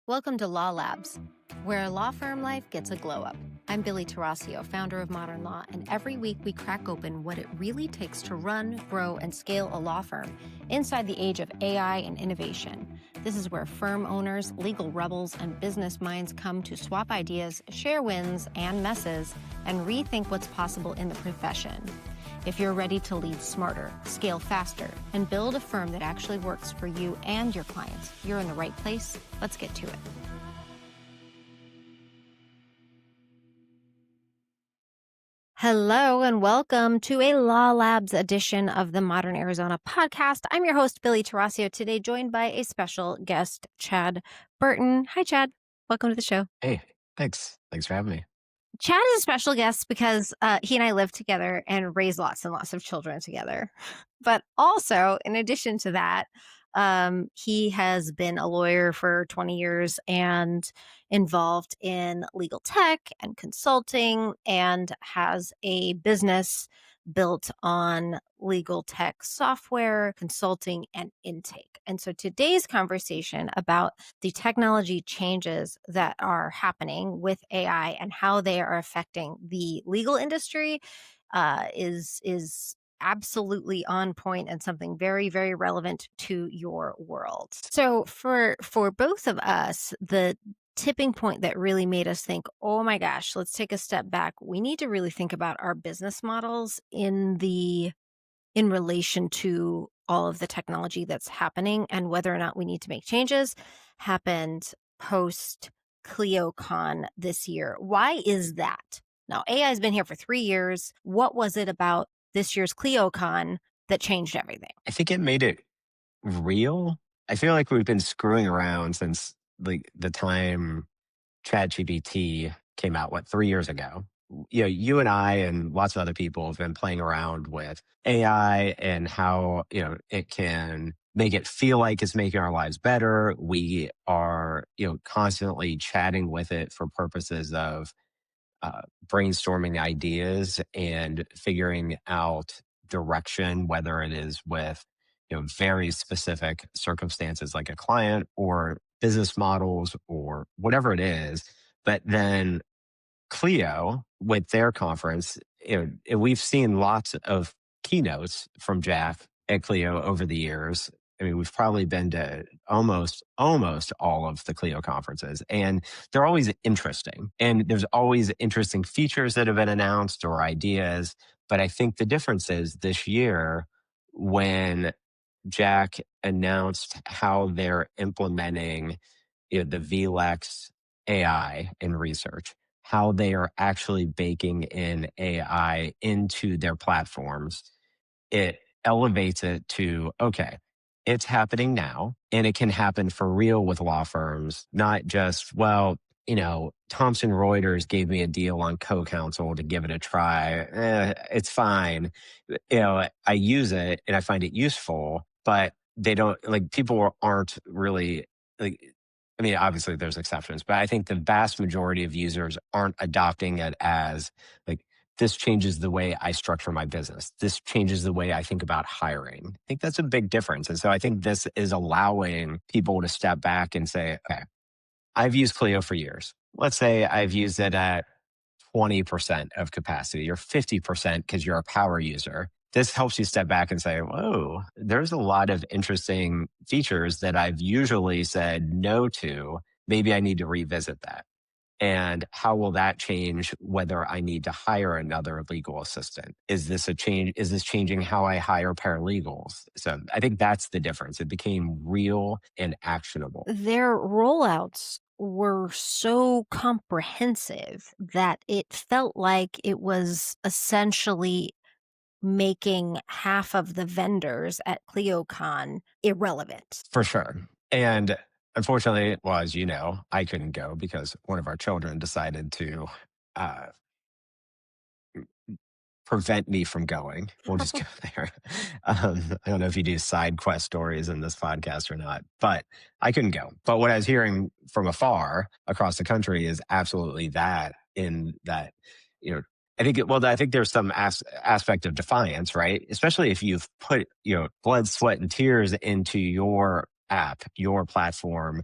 Welcome to Law Labs, where law firm life gets a glow up. I'm Billie Tarasio, founder of Modern Law, and every week we crack open what it really takes to run, grow, and scale a law firm inside the age of AI and innovation. This is where firm owners, legal rebels, and business minds come to swap ideas, share wins and messes, and rethink what's possible in the profession. If you're ready to lead smarter, scale faster, and build a firm that actually works for you and your clients, you're in the right place. Let's get to it. Hello and welcome to a Law Labs edition of the Modern Arizona podcast. I'm your host, Billie Tarasio, today joined by a special guest, Chad Burton. Hi, Chad. Welcome to the show. Hey, thanks. Thanks for having me. Chad is a special guest because he and I live together and raise lots and lots of children together. But also, in addition to that, he has been a lawyer for 20 years and involved in legal tech and consulting and has a business built on legal tech software, consulting, and intake. And so today's conversation about the technology changes that are happening with AI and how they are affecting the legal industry is absolutely on point and something very, very relevant to your world. So for both of us, the tipping point that really made us think, oh my gosh, let's take a step back. We need to really think about our business models in relation to all of the technology that's happening and whether or not we need to make changes happened post ClioCon this year. Why is that? Now, AI has been here for 3 years. What was it about this year's ClioCon that changed everything? I think it made it real. I feel like we've been screwing around since like the time ChatGPT came out, 3 years ago. You and I and lots of other people have been playing around with AI and how, it can make it feel like it's making our lives better. We are, constantly chatting with it for purposes of brainstorming ideas and figuring out direction, whether it is with very specific circumstances like a client or business models or whatever it is. But then Clio with their conference, we've seen lots of keynotes from Jack at Clio over the years. I mean, we've probably been to almost all of the Clio conferences, and they're always interesting. And there's always interesting features that have been announced or ideas. But I think the difference is this year when Jack announced how they're implementing the VLEX AI in research, how they are actually baking in AI into their platforms. It elevates it to, okay, it's happening now and it can happen for real with law firms, not just, Thomson Reuters gave me a deal on co-counsel to give it a try. It's fine. I use it and I find it useful, but they don't people aren't really obviously there's exceptions, but I think the vast majority of users aren't adopting it as this changes the way I structure my business. This changes the way I think about hiring. I think that's a big difference. And so I think this is allowing people to step back and say, okay, I've used Clio for years. Let's say I've used it at 20% of capacity or 50% because you're a power user. This helps you step back and say, whoa, there's a lot of interesting features that I've usually said no to. Maybe I need to revisit that. And how will that change whether I need to hire another legal assistant? Is this a change? Is this changing how I hire paralegals? So I think that's the difference. It became real and actionable. Their rollouts were so comprehensive that it felt like it was essentially making half of the vendors at ClioCon irrelevant. For sure. And unfortunately, well, as you know, I couldn't go because one of our children decided to prevent me from going. We'll just go there. I don't know if you do side quest stories in this podcast or not, but I couldn't go. But what I was hearing from afar across the country is absolutely that in that, I think there's some aspect of defiance, right? Especially if you've put, blood, sweat, and tears into your app, your platform,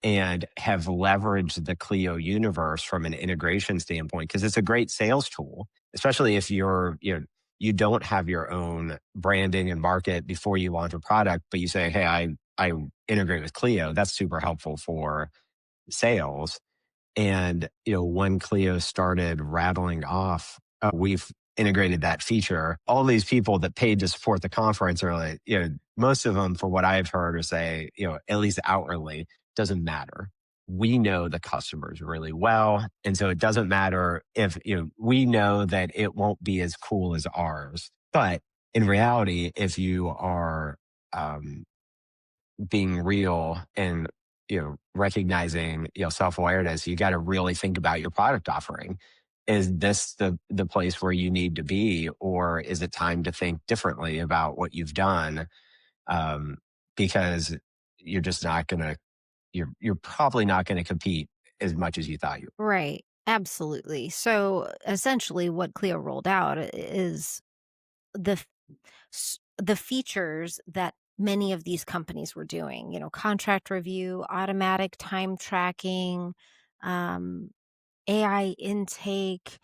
and have leveraged the Clio universe from an integration standpoint because it's a great sales tool, especially if you don't have your own branding and market before you launch a product, but you say, "Hey, I integrate with Clio." That's super helpful for sales. And, when Clio started rattling off, we've integrated that feature. All these people that paid to support the conference are like, most of them, for what I've heard, or say, at least outwardly, doesn't matter. We know the customers really well. And so it doesn't matter if, we know that it won't be as cool as ours. But in reality, if you are, um, being real and recognizing self-awareness, you got to really think about your product offering. Is this the place where you need to be, or is it time to think differently about what you've done? um, because you're just not gonna you're probably not going to compete as much as you thought you. Right. Absolutely. So essentially, what Clio rolled out is the the features that many of these companies were doing. Contract review, automatic time tracking, um, AI intake,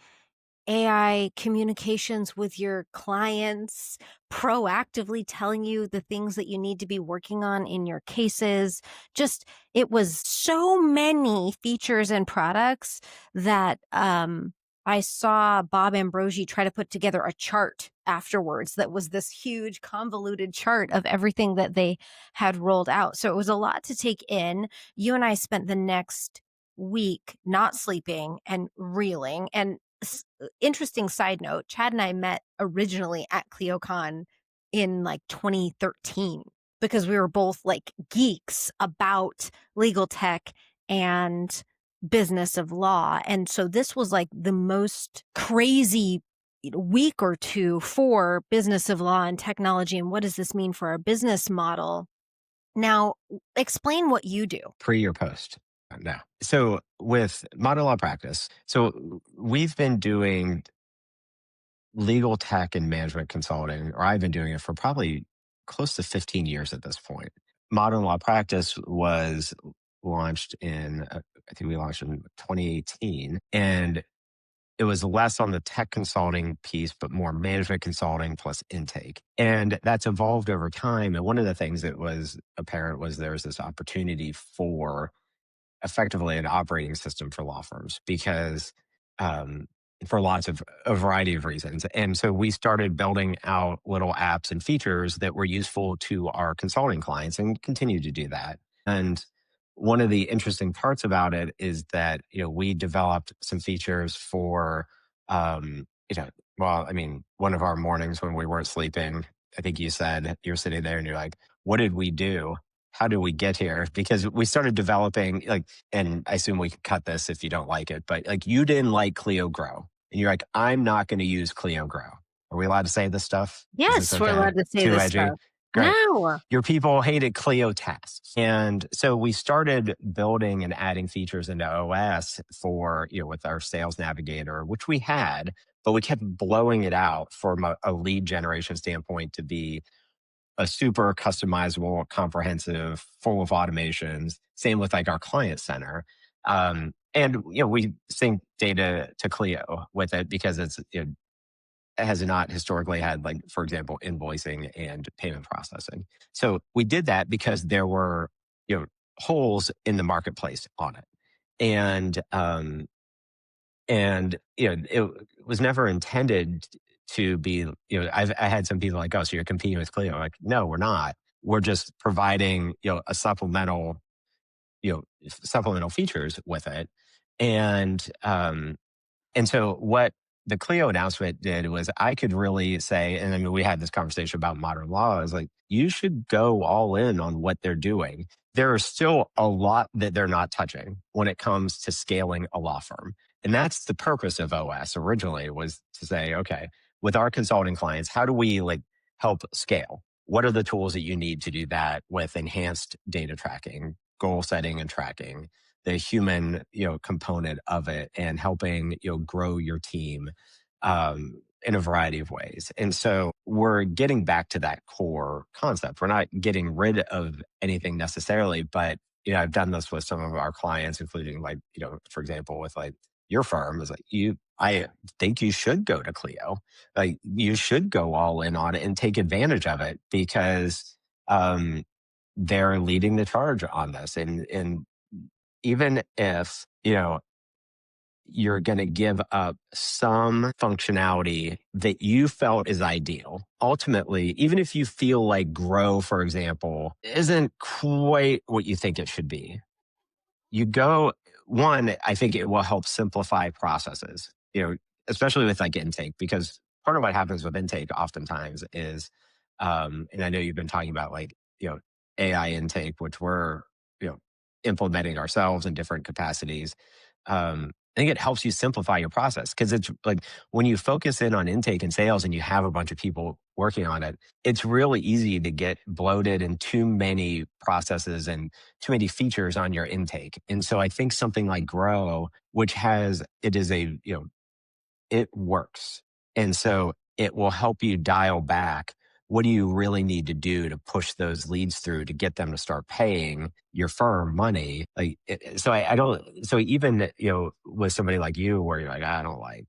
AI communications with your clients, proactively telling you the things that you need to be working on in your cases. Just, it was so many features and products that I saw Bob Ambrogi try to put together a chart afterwards that was this huge convoluted chart of everything that they had rolled out. So it was a lot to take in. You and I spent the next week not sleeping and reeling. And interesting side note, Chad and I met originally at ClioCon in like 2013 because we were both like geeks about legal tech and business of law. And so this was like the most crazy week or two for business of law and technology. And what does this mean for our business model? Now, explain what you do. Pre or post? No. So with modern law practice, so we've been doing legal tech and management consulting, or I've been doing it for probably close to 15 years at this point. Modern law practice was launched I think we launched in 2018. And it was less on the tech consulting piece, but more management consulting plus intake. And that's evolved over time. And one of the things that was apparent was there was this opportunity for effectively an operating system for law firms because um, for a variety of reasons. And so we started building out little apps and features that were useful to our consulting clients and continue to do that. And one of the interesting parts about it is that, we developed some features for, well, I mean, one of our mornings when we weren't sleeping, I think you said you're sitting there and you're like, what did we do? How did we get here? Because we started developing, like, and I assume we could cut this if you don't like it, but like you didn't like Clio Grow. And you're like, I'm not going to use Clio Grow. Are we allowed to say this stuff? Is this Yes, we're okay? allowed to say Too this edgy? stuff. Great. No. Your people hated Clio tasks. And so we started building and adding features into OS for, with our sales navigator, which we had, but we kept blowing it out from a lead generation standpoint to be a super customizable, comprehensive, full of automations. Same with like our client center. And we sync data to Clio with it because it has not historically had, like, for example, invoicing and payment processing. So we did that because there were holes in the marketplace on it. And it was never intended to be, I had some people like, oh, so you're competing with Clio. I'm like, no, we're not. We're just providing, a supplemental features with it. And so what the Clio announcement did was I could really say, and I mean, we had this conversation about modern law. I was like, you should go all in on what they're doing. There is still a lot that they're not touching when it comes to scaling a law firm. And that's the purpose of OS originally, was to say, okay, with our consulting clients, how do we like help scale? What are the tools that you need to do that with enhanced data tracking, goal setting and tracking, the human component of it, and helping grow your team in a variety of ways. And so we're getting back to that core concept. We're not getting rid of anything necessarily, but I've done this with some of our clients, including like, for example, with like your firm is like I think you should go to Clio. Like you should go all in on it and take advantage of it because um, they're leading the charge on this. And even if, you're going to give up some functionality that you felt is ideal. Ultimately, even if you feel like Grow, for example, isn't quite what you think it should be, you go one, I think it will help simplify processes, especially with like intake, because part of what happens with intake oftentimes is, and I know you've been talking about like, AI intake, which we're, you know, implementing ourselves in different capacities. I think it helps you simplify your process because it's like when you focus in on intake and sales and you have a bunch of people working on it, it's really easy to get bloated and too many processes and too many features on your intake. And so I think something like Grow, which has, it is a, it works. And so it will help you dial back. What do you really need to do to push those leads through to get them to start paying your firm money? Like, so I don't, so even, with somebody like you where you're like, I don't like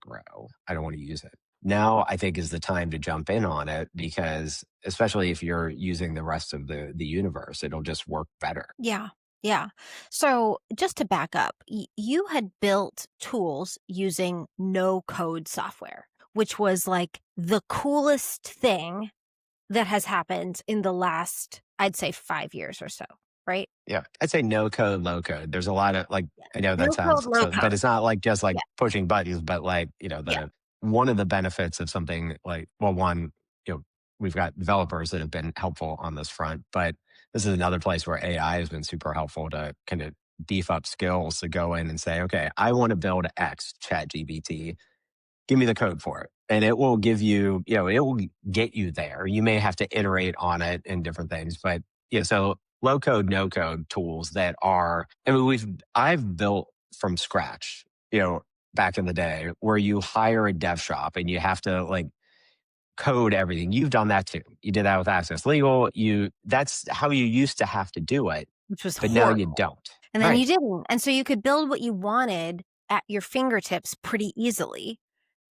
Grow. I don't want to use it. Now I think is the time to jump in on it because especially if you're using the rest of the universe, it'll just work better. Yeah. Yeah. So just to back up, you had built tools using no code software, which was like the coolest thing that has happened in the last, I'd say 5 years or so, right? Yeah. I'd say no code, low code. There's a lot of like, I know that No code, sounds low so, but code. it's not like just like Yeah. pushing buttons, but like, Yeah. one of the benefits of something like, well, one, we've got developers that have been helpful on this front, but this is another place where AI has been super helpful to kind of beef up skills to go in and say, okay, I want to build X chat GBT, give me the code for it. And it will give you, it will get you there. You may have to iterate on it and different things, but yeah, so low code, no code tools that are, I mean, I've built from scratch, back in the day where you hire a dev shop and you have to like code everything. You've done that too. You did that with Access Legal. That's how you used to have to do it, Which was but now you horrible. don't. And then Right. you didn't. And so you could build what you wanted at your fingertips pretty easily,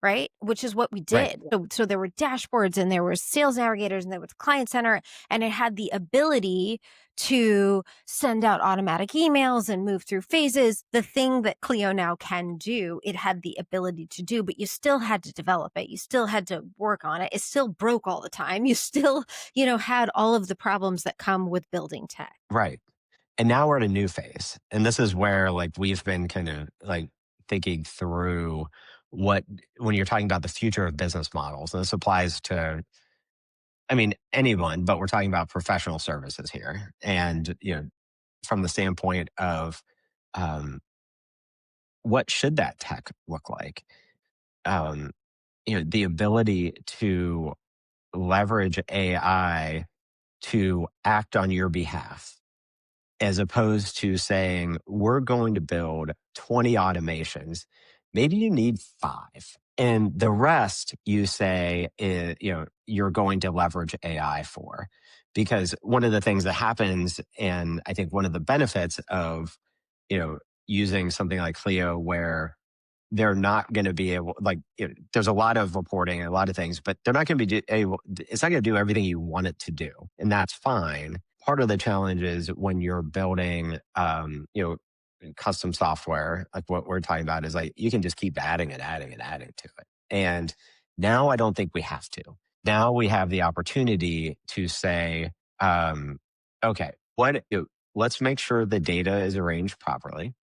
right? Which is what we Right. did. So there were dashboards and there were sales navigators and there was client center, and it had the ability to send out automatic emails and move through phases. The thing that Clio now can do, it had the ability to do, but you still had to develop it. You still had to work on it. It still broke all the time. You still, had all of the problems that come with building tech. Right. And now we're in a new phase. And this is where like we've been kind of like thinking through what when you're talking about the future of business models, and this applies to I mean anyone, but we're talking about professional services here. And from the standpoint of um, what should that tech look like? Um, the ability to leverage AI to act on your behalf as opposed to saying, we're going to build 20 automations. Maybe you need five. And the rest you say, you're going to leverage AI for. Because one of the things that happens, and I think one of the benefits of, using something like Clio where they're not going to be able like there's a lot of reporting and a lot of things but they're not going to be able it's not going to do everything you want it to do and that's fine. Part of the challenge is when you're building custom software like what we're talking about is like you can just keep adding and adding and adding to it, and now I don't think we have to. Now we have the opportunity to say okay, let's make sure the data is arranged properly,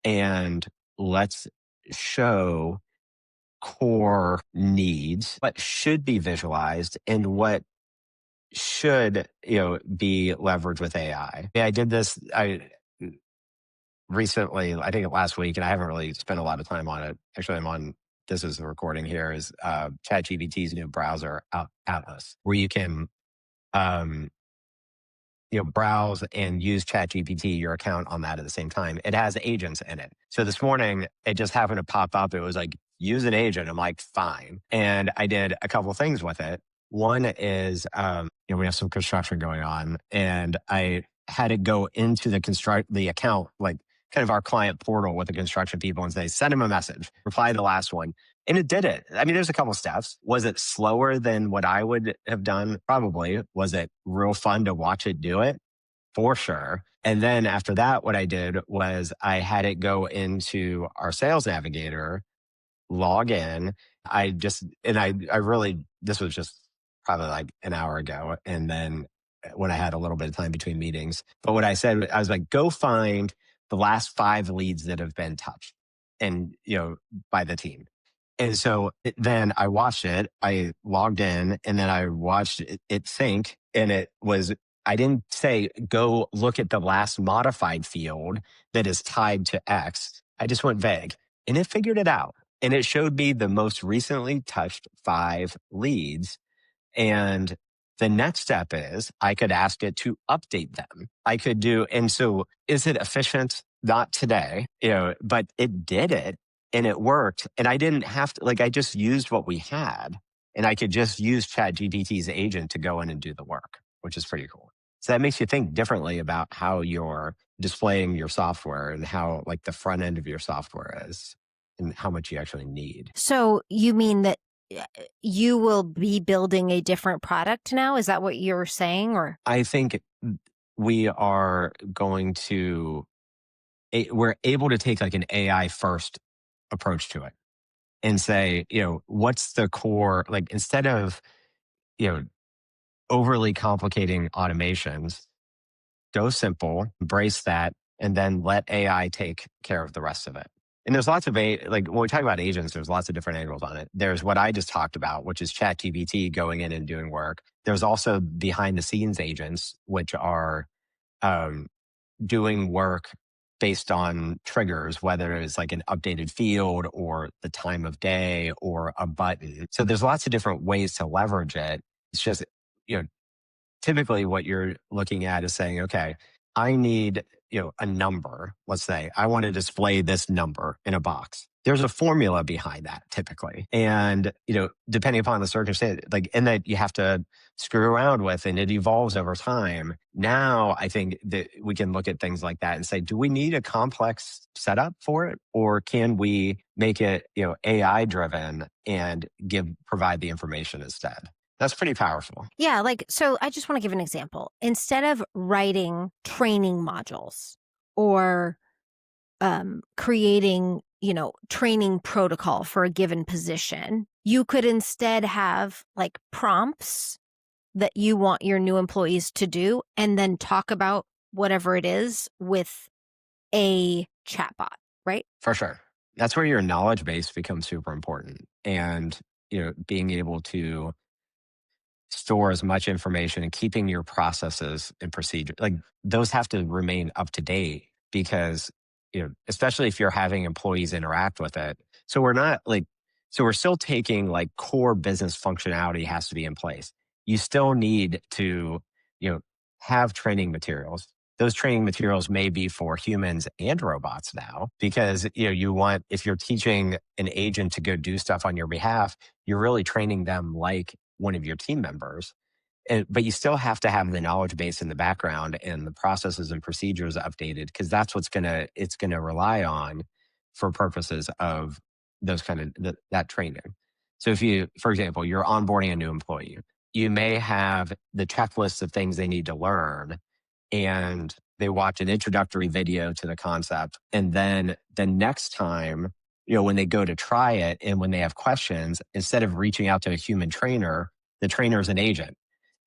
and let's show core needs, what should be visualized and what should, be leveraged with AI. Yeah, I did this I recently, I think last week, and I haven't really spent a lot of time on it. Actually, I'm on this is the recording here is ChatGPT's new browser Atlas, where you can um browse and use ChatGPT, your account on that at the same time. It has agents in it. So this morning, it just happened to pop up. It was like, use an agent. I'm like, fine. And I did a couple of things with it. One is, we have some construction going on, and I had it go into the account, like kind of our client portal with the construction people and say, send them a message, reply to the last one. And it did it. I mean, there's a couple steps. Was it slower than what I would have done? Probably. Was it real fun to watch it do it? For sure. And then after that, what I did was I had it go into our sales navigator, log in. I really, this was just probably like an hour ago. And then when I had a little bit of time between meetings, but what I said, I was like, go find the last 5 leads that have been touched and, by the team. And so then I watched it. I logged in and then I watched it sync. And I didn't say, go look at the last modified field that is tied to X. I just went vague and it figured it out. And it showed me the most recently touched 5 leads. And the next step is I could ask it to update them. And so is it efficient? Not today, but it did it and it worked. And I didn't have to, I just used what we had and I could just use ChatGPT's agent to go in and do the work, which is pretty cool. So that makes you think differently about how you're displaying your software and how the front end of your software is and how much you actually need. So you mean that uh, you will be building a different product now? Is that what you're saying? Or I think we are going to, we're able to take an AI first approach to it and say, what's the core, instead of, you know, overly complicating automations, go simple, embrace that, and then let AI take care of the rest of it. And there's lots of, when we talk about agents, there's lots of different angles on it. There's what I just talked about, which is ChatGPT going in and doing work. There's also behind the scenes agents, which are um, doing work based on triggers, whether it's an updated field or the time of day or a button. So there's lots of different ways to leverage it. It's just, you know, typically what you're looking at is saying, okay, I need, a number. Let's say I want to display this number in a box. There's a formula behind that typically. And, depending upon the circumstance, and that you have to screw around with and it evolves over time. Now I think that we can look at things like that and say, do we need a complex setup for it? Or can we make it, AI driven and provide the information instead? That's pretty powerful. yeah, so I just want to give an example. Instead of writing training modules or creating, training protocol for a given position, you could instead have prompts that you want your new employees to do and then talk about whatever it is with a chatbot, right? For sure. That's where your knowledge base becomes super important. And, being able to store as much information and keeping your processes and procedure those have to remain up to date because especially if you're having employees interact with it, so we're still taking core business functionality has to be in place. You still need to you know have training materials. Those training materials may be for humans and robots now because if you're teaching an agent to go do stuff on your behalf, you're really training them like one of your team members. But you still have to have the knowledge base in the background and the processes and procedures updated because that's it's gonna rely on for purposes of those that training. So if you, for example, you're onboarding a new employee, you may have the checklist of things they need to learn, and they watch an introductory video to the concept, and then the next time when they go to try it and when they have questions, instead of reaching out to a human trainer, the trainer is an agent.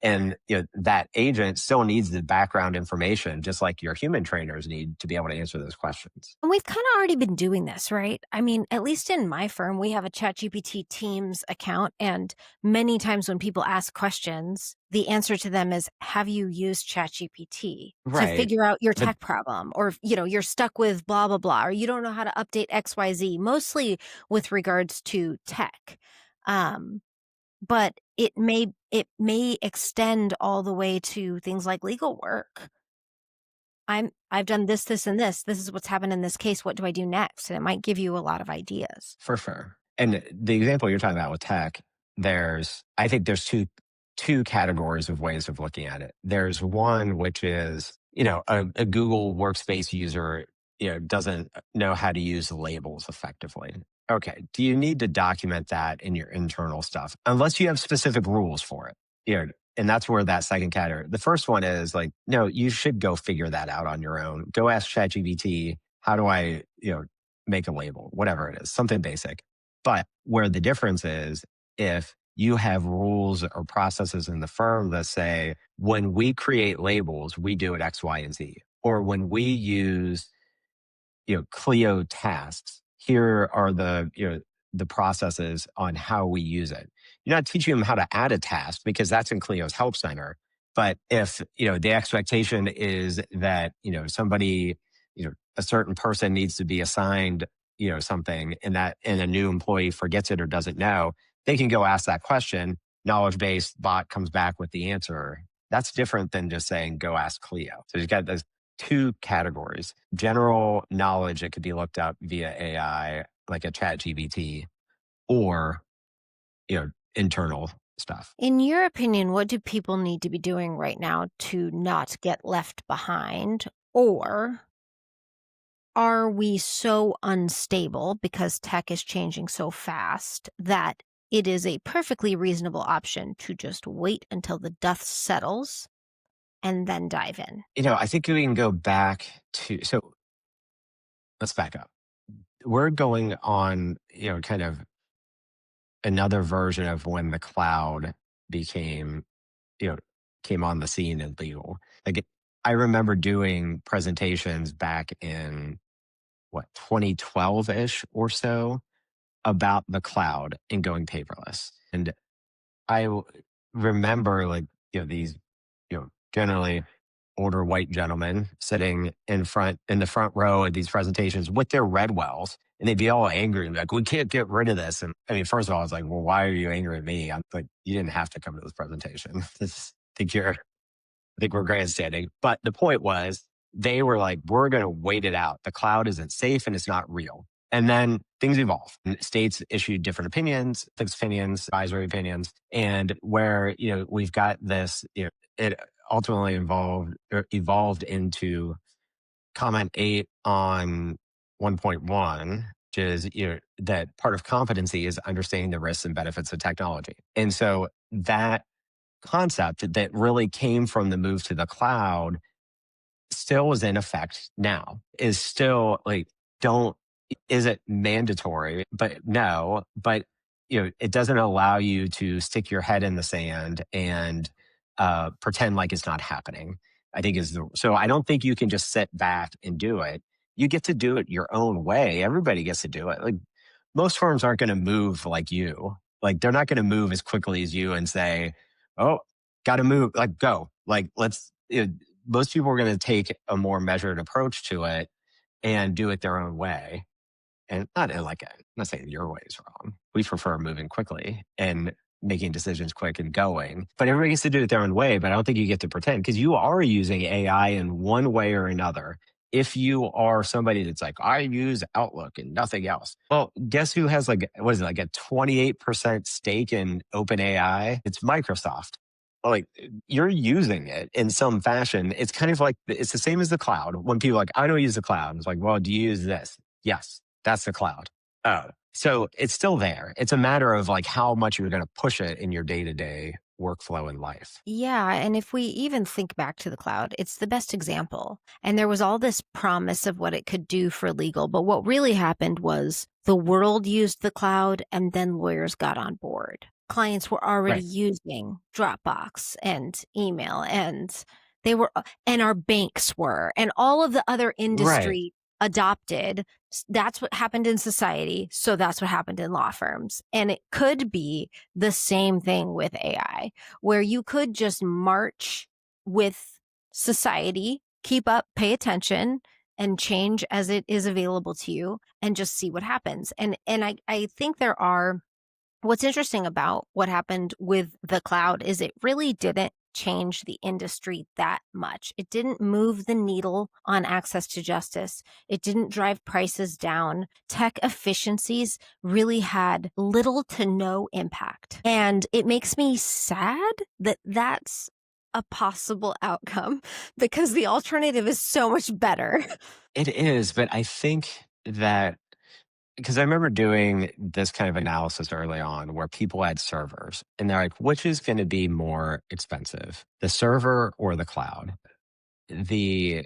And that agent still needs the background information, just like your human trainers need to be able to answer those questions. And we've kind of already been doing this, right? I mean, at least in my firm, we have a ChatGPT Teams account. And many times when people ask questions, the answer to them is, have you used ChatGPT to Right. figure out your But tech problem? Or, you're stuck with blah, blah, blah, or you don't know how to update XYZ, mostly with regards to tech. Um, but it may extend all the way to things like legal work. I've done this, this, and this. This is what's happened in this case. What do I do next? And it might give you a lot of ideas. for sure. And the example you're talking about with tech, I think there's two categories of ways of looking at it. There's one which is a Google Workspace user, doesn't know how to use labels effectively. Okay. Do you need to document that in your internal stuff? Unless you have specific rules for it. And that's where that second category. The first one is like, no, you should go figure that out on your own. Go ask ChatGPT, how do I, make a label, whatever it is, something basic. But where the difference is, if you have rules or processes in the firm that say, when we create labels, we do it X, Y, and Z. Or when we use, Clio tasks, here are the processes on how we use it. You're not teaching them how to add a task because that's in Clio's help center. But if, the expectation is that, somebody, a certain person needs to be assigned, something and a new employee forgets it or doesn't know, they can go ask that question. Knowledge based bot comes back with the answer. That's different than just saying, go ask Clio. So you've got those two categories: general knowledge that could be looked up via AI, like a chat GBT, or, internal stuff. In your opinion, what do people need to be doing right now to not get left behind? Or are we so unstable because tech is changing so fast that it is a perfectly reasonable option to just wait until the dust settles and then dive in? I think we can go back so let's back up. We're going on, kind of another version of when the cloud became, you know, came on the scene in legal. Like, I remember doing presentations back in 2012 ish or so about the cloud and going paperless. And I remember, like, these, generally older white gentlemen sitting in the front row at these presentations with their red wells, and they'd be all angry and be like, we can't get rid of this. And I mean, first of all, I was like, well, why are you angry at me? I'm like, you didn't have to come to this presentation. I think we're grandstanding. But the point was, they were like, we're going to wait it out. The cloud isn't safe and it's not real. And then things evolve. And states issued different opinions, fixed opinions, advisory opinions. And where, we've got this, it ultimately evolved into comment 8 on 1.1, which is, that part of competency is understanding the risks and benefits of technology. And so that concept that really came from the move to the cloud still is in effect now, is still like, don't, is it mandatory? But no, but it doesn't allow you to stick your head in the sand and pretend like it's not happening. I think so I don't think you can just sit back and do it. You get to do it your own way. Everybody gets to do it. Like, most firms aren't going to move like you. Like, they're not going to move as quickly as you and say, oh, got to move, like, go. Like, most people are going to take a more measured approach to it and do it their own way. And not in like, I'm not saying your way is wrong. We prefer moving quickly and making decisions quick and going, but everybody gets to do it their own way. But I don't think you get to pretend, because you are using AI in one way or another. If you are somebody that's like, I use Outlook and nothing else. Well, guess who has, like, what is it, like a 28% stake in OpenAI? It's Microsoft. Like, you're using it in some fashion. It's kind of like, it's the same as the cloud. When people are like, I don't use the cloud. It's like, well, do you use this? Yes, that's the cloud. Oh, so it's still there. It's a matter of like how much you're going to push it in your day to day workflow in life. Yeah, and if we even think back to the cloud, it's the best example. And there was all this promise of what it could do for legal, but what really happened was the world used the cloud and then lawyers got on board. Clients were already Right. using Dropbox and email, and and our banks were, and all of the other Right. industry adopted. That's what happened in society, so that's what happened in law firms. And it could be the same thing with AI, where you could just march with society, keep up, pay attention, and change as it is available to you, and just see what happens. And I think what's interesting about what happened with the cloud is it really didn't change the industry that much. It didn't move the needle on access to justice. It didn't drive prices down. Tech efficiencies really had little to no impact. And it makes me sad that that's a possible outcome because the alternative is so much better. It is, but I think that because I remember doing this kind of analysis early on where people had servers and they're like, which is going to be more expensive, the server or the cloud? The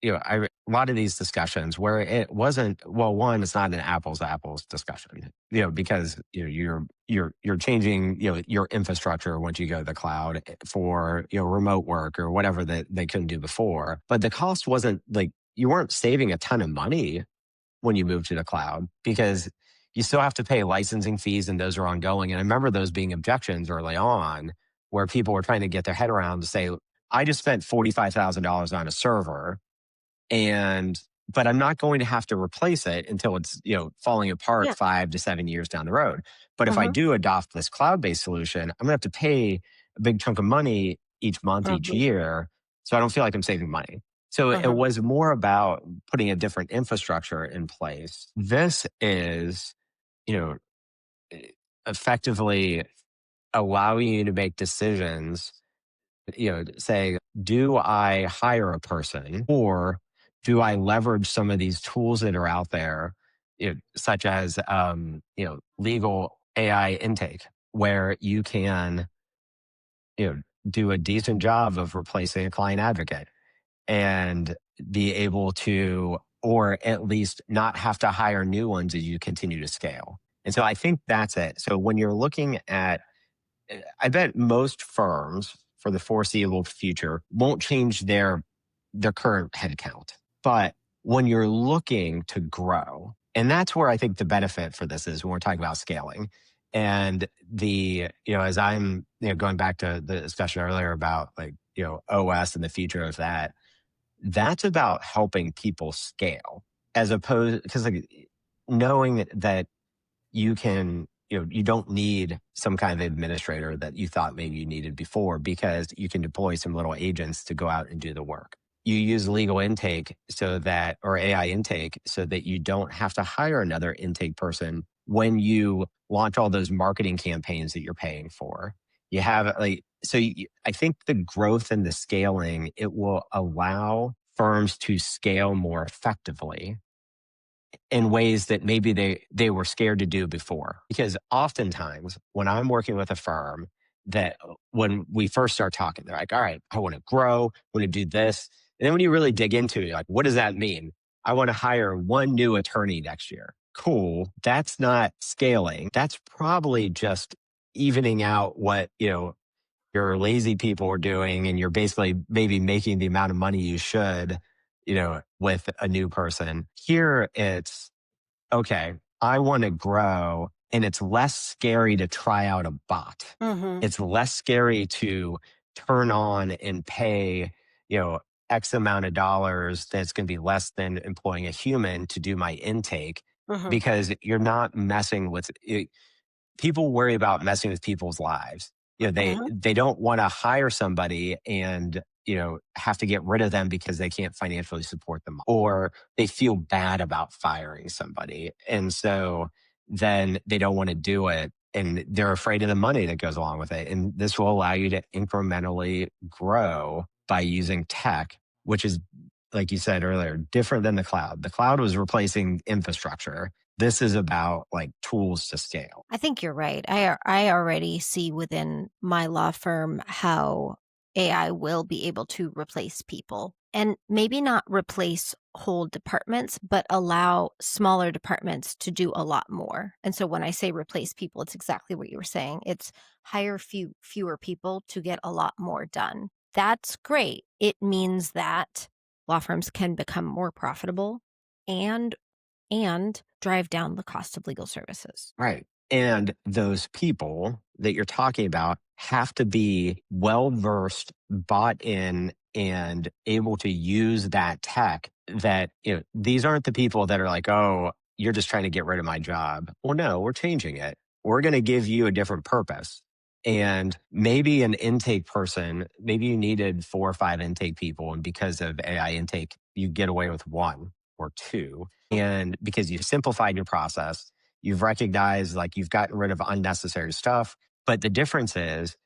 a lot of these discussions where it wasn't, well, one, it's not an apples to apples discussion, because you're changing, your infrastructure once you go to the cloud for, remote work or whatever that they couldn't do before. But the cost wasn't like you weren't saving a ton of money when you move to the cloud because you still have to pay licensing fees and those are ongoing. And I remember those being objections early on where people were trying to get their head around to say, I just spent $45,000 on a server and but I'm not going to have to replace it until it's falling apart Yeah. 5 to 7 years down the road. But if I Mhm. do adopt this cloud-based solution, I'm going to have to pay a big chunk of money each month, each Mhm. year, so I don't feel like I'm saving money. So it Mhm. was more about putting a different infrastructure in place. This is, you know, e- effectively allowing you to make decisions, say, do I hire a person or do I leverage some of these tools that are out there, such as, legal AI intake, where you can, you know, do a decent job of replacing a client advocate and be able to, or at least not have to hire new ones as you continue to scale. And so I think that's it. So when you're looking at I bet most firms for the foreseeable future won't change their current headcount. But when you're looking to grow, and that's where I think the benefit for this is when we're talking about scaling. And as I'm, going back to the discussion earlier about like, OS and the future of that, that's about helping people scale as opposed, because like knowing that you can, you don't need some kind of administrator that you thought maybe you needed before because you can deploy some little agents to go out and do the work. You use legal intake or AI intake so that you don't have to hire another intake person when you launch all those marketing campaigns that you're paying for. You have I think the growth and the scaling, it will allow firms to scale more effectively in ways that maybe they were scared to do before. Because oftentimes when I'm working with a firm that when we first start talking, they're like, all right, I want to grow, I want to do this. And then when you really dig into it, you're like, what does that mean? I want to hire one new attorney next year. Cool. That's not scaling. That's probably just evening out what, your lazy people are doing and you're basically maybe making the amount of money you should, with a new person. Here it's okay, I want to grow. And it's less scary to try out a bot. Mhm. It's less scary to turn on and pay, you know, X amount of dollars that's going to be less than employing a human to do my intake Mhm. because you're not messing with it. People worry about messing with people's lives. Mhm. They don't want to hire somebody and have to get rid of them because they can't financially support them, or they feel bad about firing somebody, and so then they don't want to do it, and they're afraid of the money that goes along with it. And this will allow you to incrementally grow by using tech, which is, like you said earlier, different than the cloud. The cloud was replacing infrastructure. This is about like tools to scale. I think you're right. I already see within my law firm how AI will be able to replace people and maybe not replace whole departments, but allow smaller departments to do a lot more. And so when I say replace people, it's exactly what you were saying. It's hire fewer people to get a lot more done. That's great. It means that law firms can become more profitable and drive down the cost of legal services. Right. And those people that you're talking about have to be well versed, bought in, and able to use that tech. That, these aren't the people that are like, oh, you're just trying to get rid of my job. Well, no, we're changing it. We're going to give you a different purpose. And maybe an intake person, maybe you needed 4 or 5 intake people. And because of AI intake, you get away with one or two. And because you've simplified your process, you've recognized like you've gotten rid of unnecessary stuff. But the difference is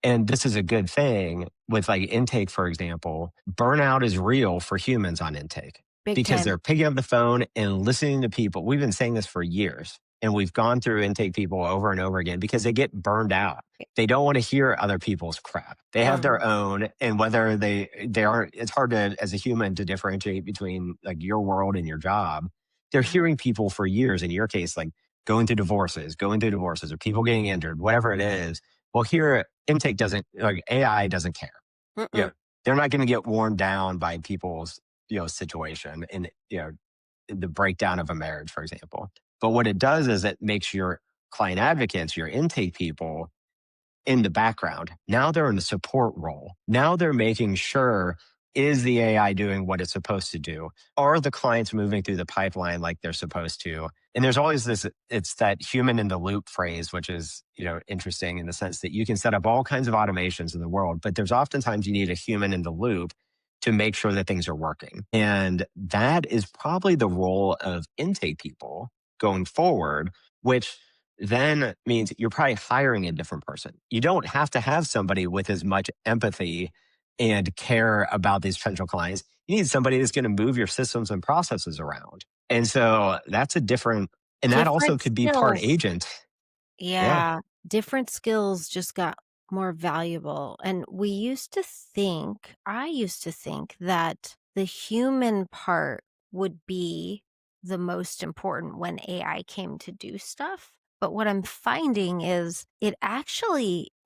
And this is a good thing with like intake, for example. Burnout is real for humans on intake Big because time. they're picking up the phone and listening to people. We've been saying this for years, and we've gone through intake people over and over again because they get burned out. They don't want to hear other people's crap. They have Mhm, their own, and whether they aren't, it's hard to as a human to differentiate between like your world and your job. They're mhm, hearing people for years. In your case, like going through divorces, or people getting injured, whatever it is. Well, here intake doesn't like AI doesn't care. mm-mm. Yeah, they're not going to get worn down by people's situation and the breakdown of a marriage, for example. But what it does is it makes your client advocates, your intake people, in the background. Now they're in the support role. Now they're making sure, is the AI doing what it's supposed to do? Are the clients moving through the pipeline like they're supposed to? And there's always this, it's that human in the loop phrase, which is, interesting in the sense that you can set up all kinds of automations in the world, but there's oftentimes you need a human in the loop to make sure that things are working. And that is probably the role of intake people going forward, which then means you're probably hiring a different person. You don't have to have somebody with as much empathy and care about these potential clients. You need somebody that's going to move your systems and processes around. And so that's a different, and that also Different could be part skills. agent. Yeah. Yeah, different skills just got more valuable, and I used to think that the human part would be the most important when AI came to do stuff, but what I'm finding is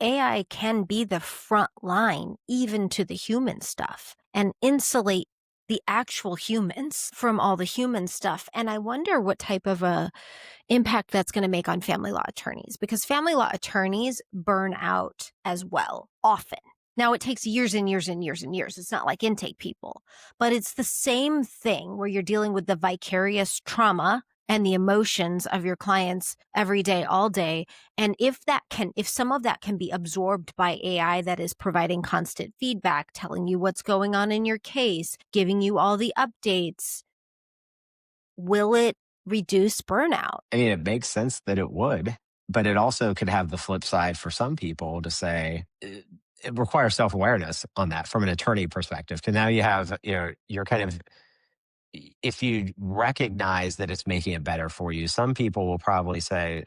AI can be the front line even to the human stuff and insulate the actual humans from all the human stuff, and I wonder what type of a impact that's going to make on family law attorneys because family law attorneys burn out as well often. Now, it takes years and years and years and years. It's not like intake people, but it's the same thing where you're dealing with the vicarious trauma and the emotions of your clients every day, all day. And if some of that can be absorbed by AI that is providing constant feedback, telling you what's going on in your case, giving you all the updates, will it reduce burnout? I mean, it makes sense that it would, but it also could have the flip side for some people to say it requires self awareness on that from an attorney perspective. Because now you have, you're kind of if you recognize that it's making it better for you, some people will probably say,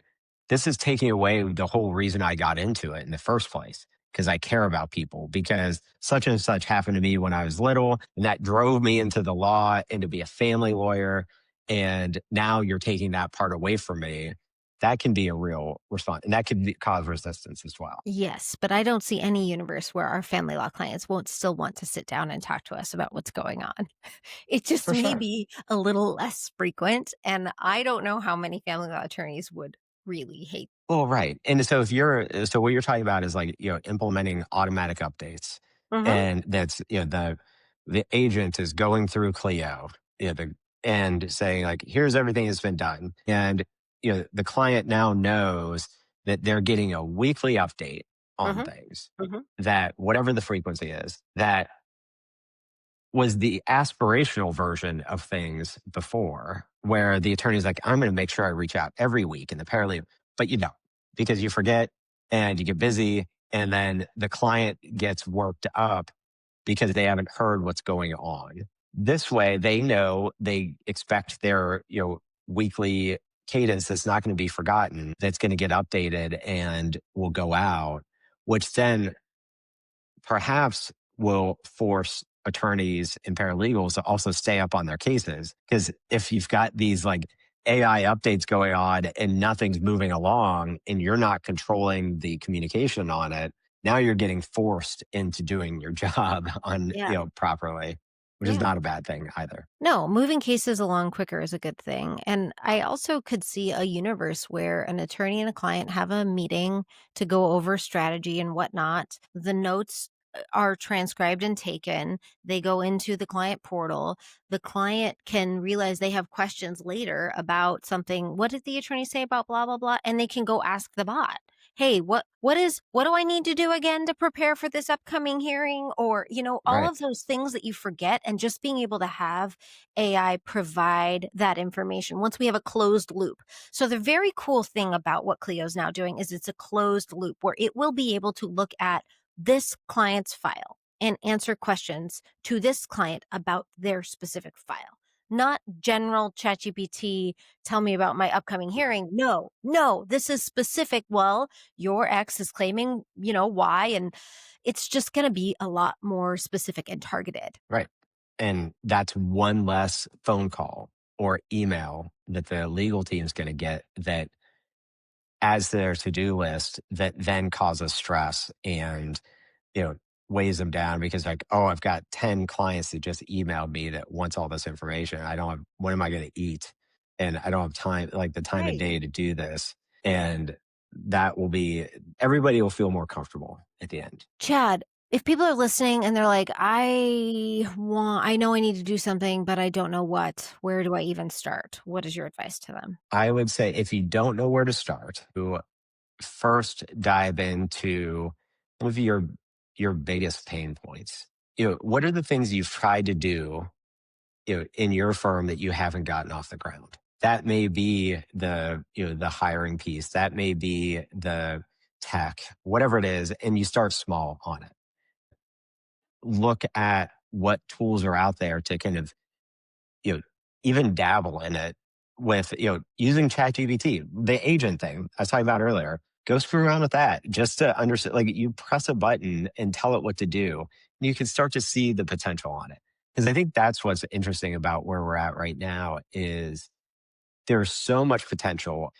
this is taking away the whole reason I got into it in the first place because I care about people, because such and such happened to me when I was little. And that drove me into the law and to be a family lawyer. And now you're taking that part away from me. That can be a real response. And that could cause resistance as well. Yes, but I don't see any universe where our family law clients won't still want to sit down and talk to us about what's going on. It just For may sure. be a little less frequent, and I don't know how many family law attorneys would really hate. Well, right. And so so what you're talking about is like, implementing automatic updates. Mhm, And that's, the agent is going through Clio, and saying like, here's everything that's been done. And, the client now knows that they're getting a weekly update on mhm, things, mhm. that whatever the frequency is, that was the aspirational version of things before, where the attorney's like, I'm going to make sure I reach out every week in the paralegal, but you don't because you forget and you get busy. And then the client gets worked up because they haven't heard what's going on. This way, they know they expect their, weekly cadence that's not going to be forgotten, that's going to get updated and will go out, which then perhaps will force attorneys and paralegals to also stay up on their cases. Because if you've got these like AI updates going on and nothing's moving along and you're not controlling the communication on it, now you're getting forced into doing your job on, Yeah, properly, which is yeah. not a bad thing either. No, moving cases along quicker is a good thing. And I also could see a universe where an attorney and a client have a meeting to go over strategy and whatnot. The notes are transcribed and taken. They go into the client portal. The client can realize they have questions later about something. What did the attorney say about blah, blah, blah? And they can go ask the bot. Hey, what do I need to do again to prepare for this upcoming hearing? Or, all Right. of those things that you forget, and just being able to have AI provide that information once we have a closed loop. So the very cool thing about what Clio's now doing is it's a closed loop where it will be able to look at this client's file and answer questions to this client about their specific file. Not general ChatGPT, tell me about my upcoming hearing. No, no, this is specific. Well, your ex is claiming, why. And it's just going to be a lot more specific and targeted. Right. And that's one less phone call or email that the legal team is going to get that adds to their to-do list that then causes stress and, you know, weighs them down because like, oh, I've got 10 clients that just emailed me that wants all this information. I don't have, what am I going to eat? And I don't have time, like the time of Right. day to do this. And that will be, everybody will feel more comfortable at the end. Chad, if people are listening and they're like, I know I need to do something, but I don't know what, where do I even start? What is your advice to them? I would say if you don't know where to start, to first dive into some of your biggest pain points. What are the things you've tried to do, in your firm that you haven't gotten off the ground? That may be the hiring piece. That may be the tech, whatever it is, and you start small on it. Look at what tools are out there to kind of you know, even dabble in it with, using ChatGPT, the agent thing I was talking about earlier. Go screw around with that just to understand. Like you press a button and tell it what to do, and you can start to see the potential on it. Because I think that's what's interesting about where we're at right now is there's so much potential.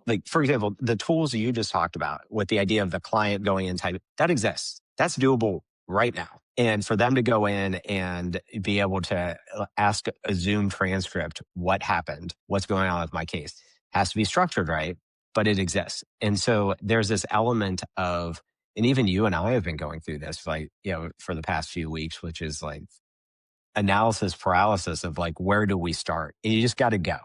Like, for example, the tools you just talked about with the idea of the client going in type, that exists. That's doable right now. And for them to go in and be able to ask a Zoom transcript, what happened, what's going on with my case, has to be structured right, but it exists. And so there's this element of, and even you and I have been going through this, like, for the past few weeks, which is like analysis paralysis of like, where do we start? And you just got to go.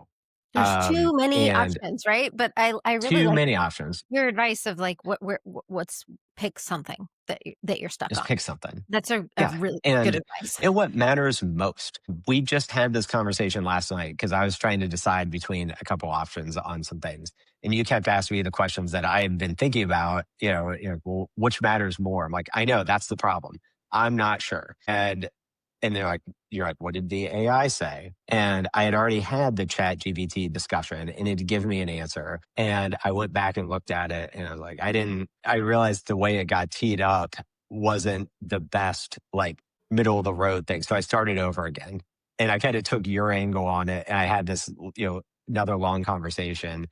There's too many And options, right? But I really too like many options. your advice of like what's pick something that you're stuck Just on. pick something. That's a Yeah. really good And advice. what matters most. We just had this conversation last night because I was trying to decide between a couple options on some things. And you kept asking me the questions that I had been thinking about, well, which matters more? I'm like, I know that's the problem. I'm not sure. And they're like, you're like, what did the AI say? And I had already had the chat GBT discussion and it gave me an answer. And I went back and looked at it and I was like, I realized the way it got teed up wasn't the best, like middle of the road thing. So I started over again and I kind of took your angle on it. And I had this, another long conversation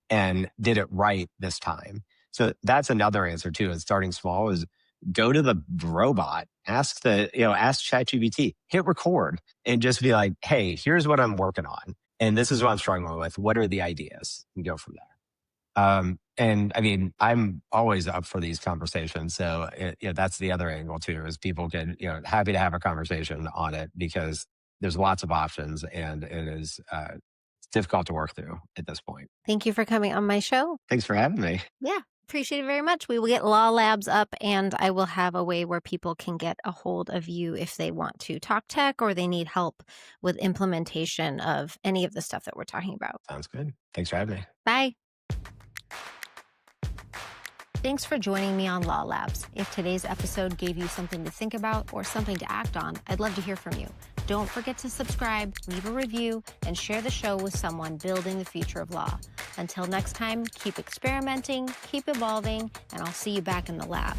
and did it right this time. So that's another answer too. Is starting small is go to the robot, ask ChatGPT, hit record and just be like, hey, here's what I'm working on. And this is what I'm struggling with. What are the ideas? And go from there. And I mean, I'm always up for these conversations. So that's the other angle too, is people can, happy to have a conversation on it because there's lots of options and it is, it's difficult to work through at this point. Thank you for coming on my show. Thanks for having me. Yeah, appreciate it very much. We will get Law Labs up and I will have a way where people can get a hold of you if they want to talk tech or they need help with implementation of any of the stuff that we're talking about. Sounds good. Thanks for having me. Bye. Thanks for joining me on Law Labs. If today's episode gave you something to think about or something to act on, I'd love to hear from you. Don't forget to subscribe, leave a review, and share the show with someone building the future of law. Until next time, keep experimenting, keep evolving, and I'll see you back in the lab.